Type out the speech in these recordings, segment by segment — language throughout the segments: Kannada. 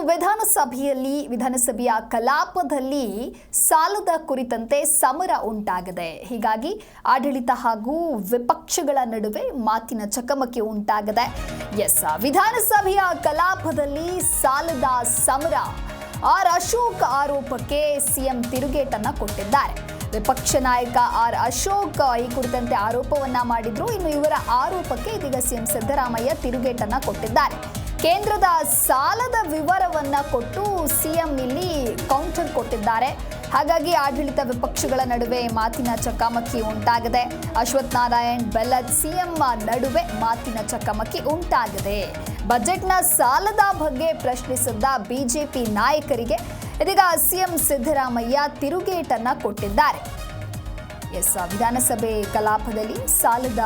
ವಿಧಾನಸಭೆಯ ಕಲಾಪದಲ್ಲಿ ಸಾಲದ ಕುರಿತಂತೆ ಸಮರ ಉಂಟಾಗಿದೆ. ಹೀಗಾಗಿ ಆಡಳಿತ ಹಾಗೂ ವಿಪಕ್ಷಗಳ ನಡುವೆ ಮಾತಿನ ಚಕಮಕಿ ಉಂಟಾಗಿದೆ. ವಿಧಾನಸಭೆಯ ಕಲಾಪದಲ್ಲಿ ಸಾಲದ ಸಮರ. ಆರ್ ಅಶೋಕ್ ಆರೋಪಕ್ಕೆ ಸಿಎಂ ತಿರುಗೇಟನ್ನ ಕೊಟ್ಟಿದ್ದಾರೆ. ವಿಪಕ್ಷ ನಾಯಕ ಆರ್ ಅಶೋಕ್ ಈ ಕುರಿತಂತೆ ಆರೋಪವನ್ನ ಮಾಡಿದ್ರು. ಇನ್ನು ಇವರ ಆರೋಪಕ್ಕೆ ಇದೀಗ ಸಿಎಂ ಸಿದ್ದರಾಮಯ್ಯ ತಿರುಗೇಟನ್ನ ಕೊಟ್ಟಿದ್ದಾರೆ. ಕೇಂದ್ರದ ಸಾಲದ ವಿವರವನ್ನ ಕೊಟ್ಟು ಸಿಎಂ ಇಲ್ಲಿ ಕೌಂಟರ್ ಕೊಟ್ಟಿದ್ದಾರೆ. ಹಾಗಾಗಿ ಆಡಳಿತ ವಿಪಕ್ಷಗಳ ನಡುವೆ ಮಾತಿನ ಚಕಮಕಿ ಉಂಟಾಗಿದೆ. ಅಶ್ವಥ್ ನಾರಾಯಣ್ ಬೆಲ್ಲದ್ ಸಿಎಂ ನಡುವೆ ಮಾತಿನ ಚಕಮಕಿ ಉಂಟಾಗಿದೆ. ಬಜೆಟ್ನ ಸಾಲದ ಬಗ್ಗೆ ಪ್ರಶ್ನಿಸಿದ್ದ ಬಿಜೆಪಿ ನಾಯಕರಿಗೆ ಇದೀಗ ಸಿಎಂ ಸಿದ್ದರಾಮಯ್ಯ ತಿರುಗೇಟನ್ನ ಕೊಟ್ಟಿದ್ದಾರೆ. ವಿಧಾನಸಭೆ ಕಲಾಪದಲ್ಲಿ ಸಾಲದ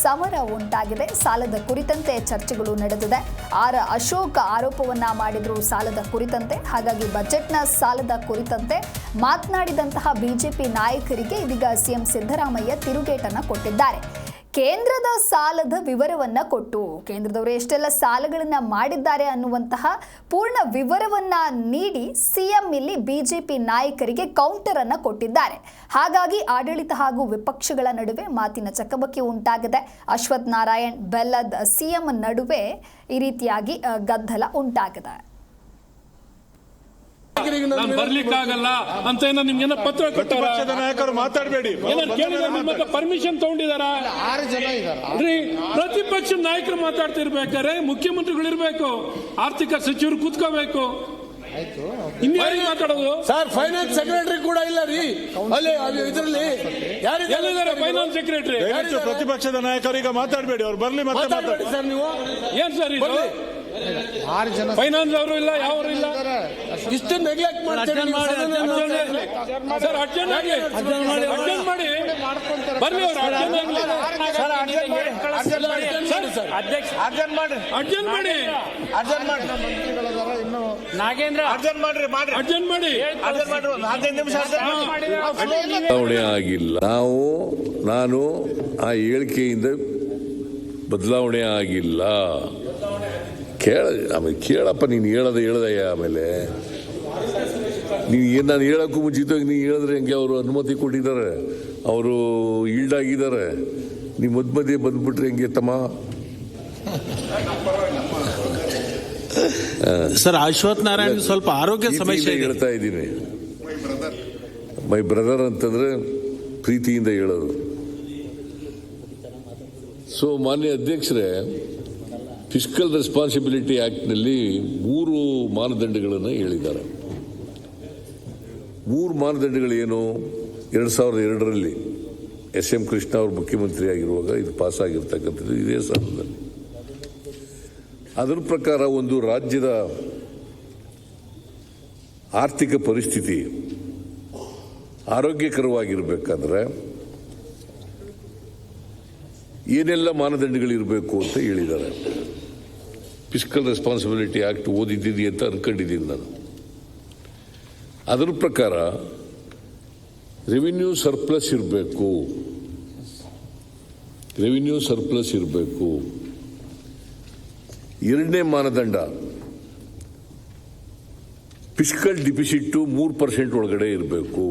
ಸಮರ ಉಂಟಾಗಿದೆ. ಸಾಲದ ಕುರಿತಂತೆ ಚರ್ಚೆಗಳು ನಡೆದಿದೆ. ಆರ್ ಅಶೋಕ್ ಆರೋಪವನ್ನ ಮಾಡಿದ್ರು ಸಾಲದ ಕುರಿತಂತೆ. ಹಾಗಾಗಿ ಬಜೆಟ್ನ ಸಾಲದ ಕುರಿತಂತೆ ಮಾತನಾಡಿದಂತಹ ಬಿಜೆಪಿ ನಾಯಕರಿಗೆ ಇದೀಗ ಸಿಎಂ ಸಿದ್ದರಾಮಯ್ಯ ತಿರುಗೇಟನ್ನ ಕೊಟ್ಟಿದ್ದಾರೆ. ಕೇಂದ್ರದ ಸಾಲದ ವಿವರವನ್ನ ಕೊಟ್ಟು ಕೇಂದ್ರದವರು ಎಷ್ಟೆಲ್ಲ ಸಾಲಗಳನ್ನ ಮಾಡಿದ್ದಾರೆ ಅನ್ನುವಂತಹ ಪೂರ್ಣ ವಿವರವನ್ನ ನೀಡಿ ಸಿಎಂ ಇಲ್ಲಿ ಬಿಜೆಪಿ ನಾಯಕರಿಗೆ ಕೌಂಟರ್ ಅನ್ನ ಕೊಟ್ಟಿದ್ದಾರೆ. ಹಾಗಾಗಿ ಆಡಳಿತ ಹಾಗೂ ವಿಪಕ್ಷಗಳ ನಡುವೆ ಮಾತಿನ ಚಕಮಕಿ ಉಂಟಾಗಿದೆ. ಅಶ್ವಥ್ ನಾರಾಯಣ್ ಬೆಲ್ಲದ್ ಸಿಎಂ ನಡುವೆ ಈ ರೀತಿಯಾಗಿ ಗದ್ದಲ ಉಂಟಾಗಿದೆ. ಬರ್ಲಿಕ್ಕಾಗಲ್ಲ ಅಂತ ನಿಮ್ಗೆ ಪತ್ರ ಕೊಟ್ಟಾರ? ನಾಯಕರು ಮಾತಾಡಬೇಡಿ. ಪರ್ಮಿಷನ್ ತಗೊಂಡಿದಾರ? ಪ್ರತಿಪಕ್ಷ ನಾಯಕರು ಮಾತಾಡ್ತಿರ್ಬೇಕಾದ್ರೆ ಮುಖ್ಯಮಂತ್ರಿಗಳು ಇರ್ಬೇಕು, ಆರ್ಥಿಕ ಸಚಿವರು ಕೂತ್ಕೋಬೇಕು. ಇನ್ಯಾರಿಗೆ ಮಾತಾಡೋದು? ಸರ್, ಫೈನಾನ್ಸ್ ಸೆಕ್ರೆಟರಿ ಕೂಡ ಇಲ್ಲ ರೀ ಅಲ್ಲಿ ಇದರಲ್ಲಿ. ಯಾರಿದ್ದಾರೆ ಫೈನಾನ್ಸ್ ಸೆಕ್ರೆಟರಿ? ಪ್ರತಿಪಕ್ಷದ ನಾಯಕರು ಈಗ ಮಾತಾಡಬೇಡಿ, ಅವ್ರು ಬರ್ಲಿ ಮತ್ತೆ ಮಾತಾಡಿ ಸರ್. ನೀವು ಏನ್ ಸರ್ ಇದು? ಫೈನಾನ್ಸ್ ಅವರು ಇಲ್ಲ, ಯಾರು ಇಲ್ಲ. ಇಷ್ಟು ನೆಗ್ಲೆಕ್ಟ್ ಮಾಡ್ತಾರೆ ಸರ್. ಅರ್ಜೆಂಟ್ ಮಾಡಿ ಬರ್ಲಿ ಅವರು. ಅರ್ಜೆಂಟ್ ಮಾಡಿ ನಾಗೇಂದ್ರ ಅರ್ಜೆಂಟ್ ಮಾಡಿ. ಬದಲಾವಣೆ ಆಗಿಲ್ಲ. ನಾನು ಆ ಹೇಳಿಕೆಯಿಂದ ಬದಲಾವಣೆ ಆಗಿಲ್ಲ. ಆಮೇಲೆ ಕೇಳಪ್ಪ, ನೀನು ಹೇಳದಯ್ಯ. ಆಮೇಲೆ ನೀನು ನಾನು ಹೇಳಕ್ಕೂ ಮುಂಚಿತವಾಗಿ ನೀನು ಹೇಳಿದ್ರೆ ಹೆಂಗೆ? ಅವರು ಅನುಮತಿ ಕೊಟ್ಟಿದ್ದಾರೆ, ಅವರು ಈಲ್ಡ್ ಆಗಿದ್ದಾರೆ. ನೀವು ಮಧ್ಯೆ ಬಂದ್ಬಿಟ್ರೆ ಹೆಂಗೆ ತಮ್ಮ? ಸರ್, ಅಶ್ವಥ್ ನಾರಾಯಣ್ ಸ್ವಲ್ಪ ಆರೋಗ್ಯ ಸಮಸ್ಯೆ ಹೇಳ್ತಾ ಇದ್ದೀನಿ. ಮೈ ಬ್ರದರ್ ಅಂತಂದ್ರೆ ಪ್ರೀತಿಯಿಂದ ಹೇಳೋದು. ಸೊ ಮಾನ್ಯ ಅಧ್ಯಕ್ಷರೇ, ಫಿಸ್ಕಲ್ ರೆಸ್ಪಾನ್ಸಿಬಿಲಿಟಿ ಆಕ್ಟ್ನಲ್ಲಿ 3 ಮಾನದಂಡಗಳನ್ನು ಹೇಳಿದ್ದಾರೆ. 3 ಮಾನದಂಡಗಳೇನು? 2002ರಲ್ಲಿ SM ಕೃಷ್ಣ ಅವರು ಮುಖ್ಯಮಂತ್ರಿ ಆಗಿರುವಾಗ ಇದು ಪಾಸ್ ಆಗಿರ್ತಕ್ಕಂಥದ್ದು ಇದೇ ಸಾಲದಲ್ಲಿ. ಅದರ ಪ್ರಕಾರ ಒಂದು ರಾಜ್ಯದ ಆರ್ಥಿಕ ಪರಿಸ್ಥಿತಿ ಆರೋಗ್ಯಕರವಾಗಿರಬೇಕಾದ್ರೆ ಏನೆಲ್ಲ ಮಾನದಂಡಗಳಿರಬೇಕು ಅಂತ ಹೇಳಿದ್ದಾರೆ. ಫಿಸ್ಕಲ್ ರೆಸ್ಪಾನ್ಸಿಬಿಲಿಟಿ ಆಕ್ಟ್ ಓದಿದ್ದೀನಿ ಅಂತ ಅನ್ಕೊಂಡಿದ್ದೀನಿ ನಾನು. ಅದರ ಪ್ರಕಾರ ರೆವಿನ್ಯೂ ಸರ್ಪ್ಲಸ್ ಇರಬೇಕು. ಎರಡನೇ ಮಾನದಂಡ ಫಿಸ್ಕಲ್ ಡಿಫಿಸಿಟ್ 3% ಒಳಗಡೆ ಇರಬೇಕು.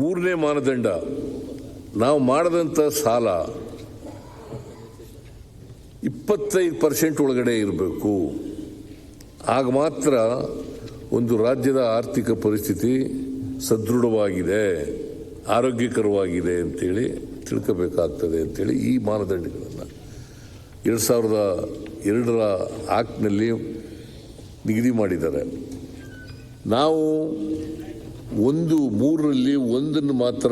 ಮೂರನೇ ಮಾನದಂಡ ನಾವು ಮಾಡದಂತ ಸಾಲ 25% ಒಳಗಡೆ ಇರಬೇಕು. ಆಗ ಮಾತ್ರ ಒಂದು ರಾಜ್ಯದ ಆರ್ಥಿಕ ಪರಿಸ್ಥಿತಿ ಸದೃಢವಾಗಿದೆ, ಆರೋಗ್ಯಕರವಾಗಿದೆ ಅಂತೇಳಿ ತಿಳ್ಕೋಬೇಕಾಗ್ತದೆ ಅಂತೇಳಿ ಈ ಮಾನದಂಡಗಳನ್ನು 2002ರ ಆಕ್ಟ್ನಲ್ಲಿ ನಿಗದಿ ಮಾಡಿದ್ದಾರೆ. ನಾವು 3ರಲ್ಲಿ ಒಂದನ್ನು ಮಾತ್ರ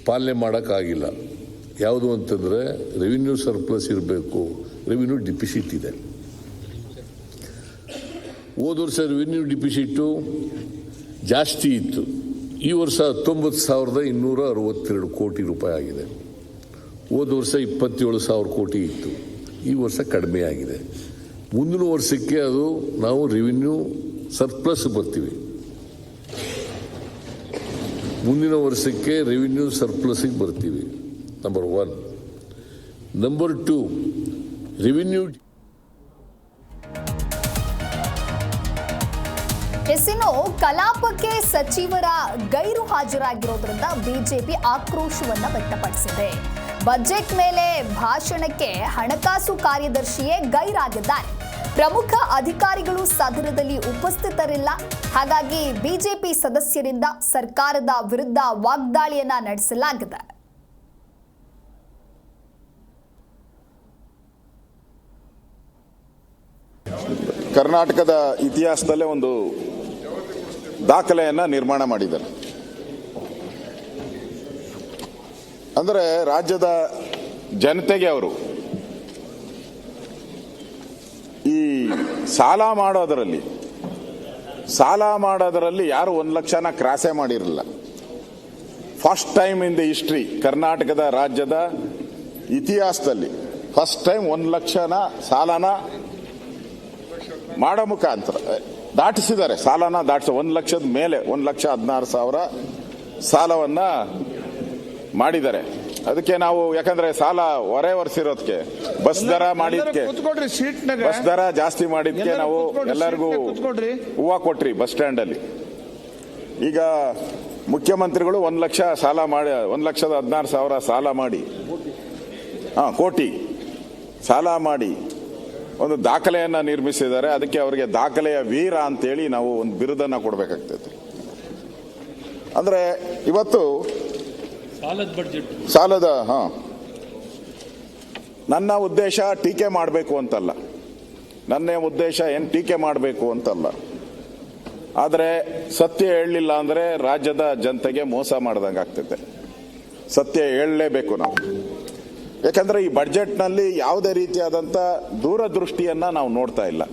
ಪಾಲನೆ ಮಾಡೋಕ್ಕಾಗಿಲ್ಲ. ಯಾವುದು ಅಂತಂದರೆ ರೆವಿನ್ಯೂ ಸರ್ಪ್ಲಸ್ ಇರಬೇಕು, ರೆವಿನ್ಯೂ ಡಿಫಿಸಿಟ್ ಇದೆ. ಹೋದ ವರ್ಷ ರೆವಿನ್ಯೂ ಡಿಫಿಸಿಟ್ಟು ಜಾಸ್ತಿ ಇತ್ತು. ಈ ವರ್ಷ 19,262 ಕೋಟಿ ರೂಪಾಯಿ ಆಗಿದೆ. ಹೋದ ವರ್ಷ 27,000 ಕೋಟಿ ಇತ್ತು. ಈ ವರ್ಷ ಕಡಿಮೆ ಆಗಿದೆ. ಮುಂದಿನ ವರ್ಷಕ್ಕೆ ಅದು ನಾವು ರೆವಿನ್ಯೂ ಸರ್ಪ್ಲಸ್ ಬರ್ತೀವಿ. ಮುಂದಿನ ವರ್ಷಕ್ಕೆ ರೆವಿನ್ಯೂ ಸರ್ಪ್ಲಸ್ಗೆ ಬರ್ತೀವಿ. ನಂಬರ್ 1. ನಂಬರ್ 2, ರೆವಿನ್ಯೂ ಇನ್ನು ಕಲಾಪಕ್ಕೆ ಸಚಿವರ ಗೈರು ಹಾಜರಾಗಿರೋದ್ರಿಂದ ಬಿಜೆಪಿ ಆಕ್ರೋಶವನ್ನ ವ್ಯಕ್ತಪಡಿಸಿದೆ. ಬಜೆಟ್ ಮೇಲೆ ಭಾಷಣಕ್ಕೆ ಹಣಕಾಸು ಕಾರ್ಯದರ್ಶಿಯೇ ಗೈರಾಗಿದ್ದಾರೆ. ಪ್ರಮುಖ ಅಧಿಕಾರಿಗಳು ಸದನದಲ್ಲಿ ಉಪಸ್ಥಿತರಿಲ್ಲ. ಹಾಗಾಗಿ ಬಿಜೆಪಿ ಸದಸ್ಯರಿಂದ ಸರ್ಕಾರದ ವಿರುದ್ಧ ವಾಗ್ದಾಳಿಯನ್ನ ನಡೆಸಲಾಗಿದೆ. ಕರ್ನಾಟಕದ ಇತಿಹಾಸದಲ್ಲೇ ಒಂದು ದಾಖಲೆಯನ್ನ ನಿರ್ಮಾಣ ಮಾಡಿದ್ದಾರೆ. ಅಂದರೆ ರಾಜ್ಯದ ಜನತೆಗೆ ಅವರು ಈ ಸಾಲ ಮಾಡೋದರಲ್ಲಿ ಯಾರು 1 ಲಕ್ಷನ ಕ್ರಾಸೇ ಮಾಡಿರಲಿಲ್ಲ. First time in the history, ಕರ್ನಾಟಕದ ರಾಜ್ಯದ ಇತಿಹಾಸದಲ್ಲಿ ಫಸ್ಟ್ ಟೈಮ್ 1 ಲಕ್ಷನ ಸಾಲನ ಮಾಡೋ ಮುಖಾಂತರ ದಾಟಿಸಿದ್ದಾರೆ. ಸಾಲನ 1 ಲಕ್ಷದ ಮೇಲೆ 1,16,000 ಸಾಲವನ್ನ ಮಾಡಿದ್ದಾರೆ. ಅದಕ್ಕೆ ನಾವು ಯಾಕಂದ್ರೆ ಸಾಲ ಹೊರೆ ಹೊರಿಸಿರೋದಕ್ಕೆ ಬಸ್ ದರ ಮಾಡಿದ್ಕೆ, ಬಸ್ ದರ ಜಾಸ್ತಿ ಮಾಡಿದ್ಕೆ ನಾವು ಎಲ್ಲರಿಗೂ ಹೂವು ಕೊಟ್ರಿ ಬಸ್ ಸ್ಟ್ಯಾಂಡ್ ಅಲ್ಲಿ. ಈಗ ಮುಖ್ಯಮಂತ್ರಿಗಳು 1 ಲಕ್ಷ ಸಾಲ ಮಾಡಿ 1,16,000 ಸಾಲ ಮಾಡಿ ಕೋಟಿ ಸಾಲ ಮಾಡಿ ಒಂದು ದಾಖಲೆಯನ್ನ ನಿರ್ಮಿಸಿದ್ದಾರೆ. ಅದಕ್ಕೆ ಅವರಿಗೆ ದಾಖಲೆಯ ವೀರ ಅಂತೇಳಿ ನಾವು ಒಂದು ಬಿರುದನ್ನ ಕೊಡಬೇಕಾಗ್ತದೆ. ಅಂದ್ರೆ ಇವತ್ತು ಸಾಲದ ನನ್ನ ಉದ್ದೇಶ ಟೀಕೆ ಮಾಡಬೇಕು ಅಂತಲ್ಲ, ನನ್ನ ಉದ್ದೇಶ ಏನು ಟೀಕೆ ಮಾಡಬೇಕು ಅಂತಲ್ಲ. ಆದರೆ ಸತ್ಯ ಹೇಳಲಿಲ್ಲ ಅಂದ್ರೆ ರಾಜ್ಯದ ಜನತೆಗೆ ಮೋಸ ಮಾಡ್ದಂಗೆ ಆಗ್ತದೆ. ಸತ್ಯ ಹೇಳಲೇಬೇಕು ನಾವು. ಯಾಕಂದ್ರೆ ಈ ಬಡ್ಜೆಟ್ನಲ್ಲಿ ಯಾವುದೇ ರೀತಿಯಾದಂಥ ದೂರದೃಷ್ಟಿಯನ್ನ ನಾವು ನೋಡ್ತಾ ಇಲ್ಲ.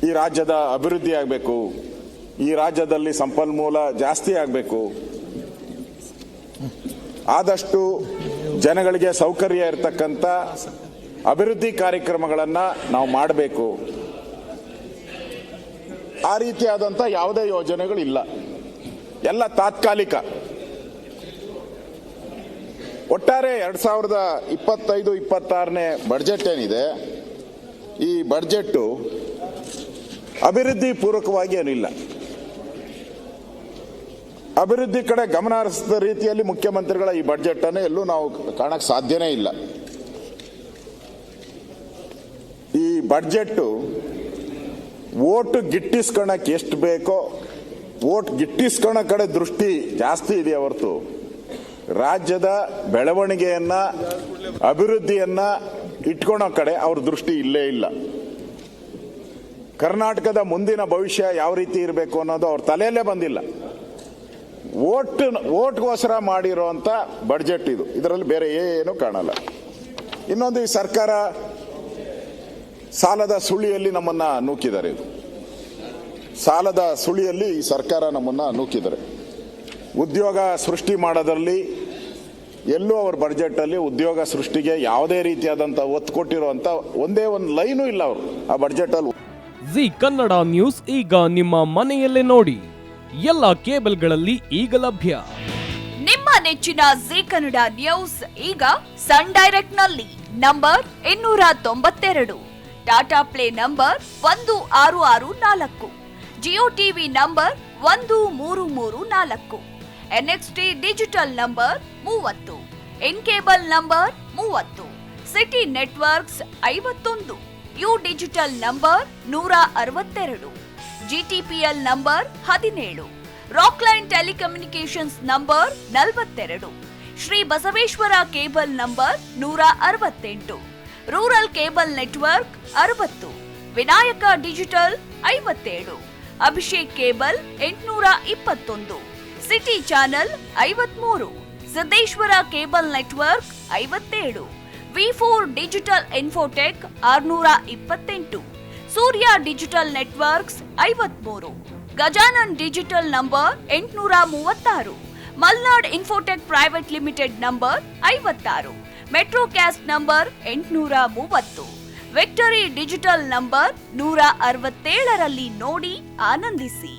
ಈ ರಾಜ್ಯದ ಅಭಿವೃದ್ಧಿ ಆಗಬೇಕು, ಈ ರಾಜ್ಯದಲ್ಲಿ ಸಂಪನ್ಮೂಲ ಜಾಸ್ತಿ ಆಗಬೇಕು, ಆದಷ್ಟು ಜನಗಳಿಗೆ ಸೌಕರ್ಯ ಇರತಕ್ಕಂಥ ಅಭಿವೃದ್ಧಿ ಕಾರ್ಯಕ್ರಮಗಳನ್ನ ನಾವು ಮಾಡಬೇಕು. ಆ ರೀತಿಯಾದಂಥ ಯಾವುದೇ ಯೋಜನೆಗಳಿಲ್ಲ, ಎಲ್ಲ ತಾತ್ಕಾಲಿಕ. ಒಟ್ಟಾರೆ 2025-26ನೇ ಬಡ್ಜೆಟ್ ಏನಿದೆ, ಈ ಬಡ್ಜೆಟ್ಟು ಅಭಿವೃದ್ಧಿ ಪೂರ್ವಕವಾಗಿ ಏನಿಲ್ಲ. ಅಭಿವೃದ್ಧಿ ಕಡೆ ಗಮನ ಹರಿಸಿದ ರೀತಿಯಲ್ಲಿ ಮುಖ್ಯಮಂತ್ರಿಗಳ ಈ ಬಡ್ಜೆಟ್ ಅನ್ನು ಎಲ್ಲೂ ನಾವು ಕಾಣಕ್ಕೆ ಸಾಧ್ಯನೇ ಇಲ್ಲ. ಈ ಬಡ್ಜೆಟ್ಟು ಓಟ್ ಗಿಟ್ಟಿಸ್ಕೊಳಕ್ಕೆ ಎಷ್ಟು ಬೇಕೋ ಓಟ್ ಗಿಟ್ಟಿಸ್ಕೊಳೋ ಕಡೆ ದೃಷ್ಟಿ ಜಾಸ್ತಿ ಇದೆ ಹೊರತು ರಾಜ್ಯದ ಬೆಳವಣಿಗೆಯನ್ನ ಅಭಿವೃದ್ಧಿಯನ್ನ ಇಟ್ಕೊಳೋ ಕಡೆ ಅವ್ರ ದೃಷ್ಟಿ ಇಲ್ಲೇ ಇಲ್ಲ. ಕರ್ನಾಟಕದ ಮುಂದಿನ ಭವಿಷ್ಯ ಯಾವ ರೀತಿ ಇರಬೇಕು ಅನ್ನೋದು ಅವ್ರ ತಲೆಯಲ್ಲೇ ಬಂದಿಲ್ಲ. ಓಟ್ಗೋಸ್ಕರ ಮಾಡಿರುವಂತ ಬಡ್ಜೆಟ್ ಇದು. ಇದರಲ್ಲಿ ಬೇರೆ ಏನು ಕಾಣಲ್ಲ. ಇನ್ನೊಂದು, ಈ ಸರ್ಕಾರ ಸಾಲದ ಸುಳಿಯಲ್ಲಿ ನಮ್ಮನ್ನ ನೂಕಿದ್ದಾರೆ. ಇದು ಸಾಲದ ಸುಳಿಯಲ್ಲಿ ಈ ಸರ್ಕಾರ ನಮ್ಮನ್ನ ನೂಕಿದ್ದಾರೆ. ಉದ್ಯೋಗ ಸೃಷ್ಟಿ ಮಾಡೋದ್ರಲ್ಲಿ ಎಲ್ಲೂ ಅವ್ರ ಬಡ್ಜೆಟ್ ಅಲ್ಲಿ ಉದ್ಯೋಗ ಸೃಷ್ಟಿಗೆ ಯಾವುದೇ ರೀತಿಯಾದಂತ ಒತ್ತು ಕೊಟ್ಟಿರುವಂತ ಒಂದೇ ಒಂದು ಲೈನು ಇಲ್ಲ ಅವರು ಆ ಬಡ್ಜೆಟ್ ಅಲ್ಲಿ. ಜಿ ಕನ್ನಡ ನ್ಯೂಸ್ ಈಗ ನಿಮ್ಮ ಮನೆಯಲ್ಲೇ ನೋಡಿ. ಎಲ್ಲ ಕೇಬಲ್ಗಳಲ್ಲಿ ಈಗ ಲಭ್ಯ. ನಿಮ್ಮ ನೆಚ್ಚಿನ ಜಿ ಕನ್ನಡ ನ್ಯೂಸ್ ಈಗ ಸನ್ ಡೈರೆಕ್ಟ್ ನಲ್ಲಿ number 292, Tata play number 1664, Jio TV number 1334, NXT digital number 30, in cable number 30, city networks 51, U digital number 162, GTPL number 17, Rockline telecommunications number 42, Shri Basaveshwara cable number 168, rural cable network 60, Vinayaka digital 57, Abhishek cable 821, city channel 53, Siddeshwara cable network 57, V4 digital Infotech 628, Surya digital networks 53, Gajanan digital number 836, Malnad Infotech Private Limited number 56, Metrocast number 830, Victory Digital number 167ರಲ್ಲಿ ನೋಡಿ ಆನಂದಿಸಿ.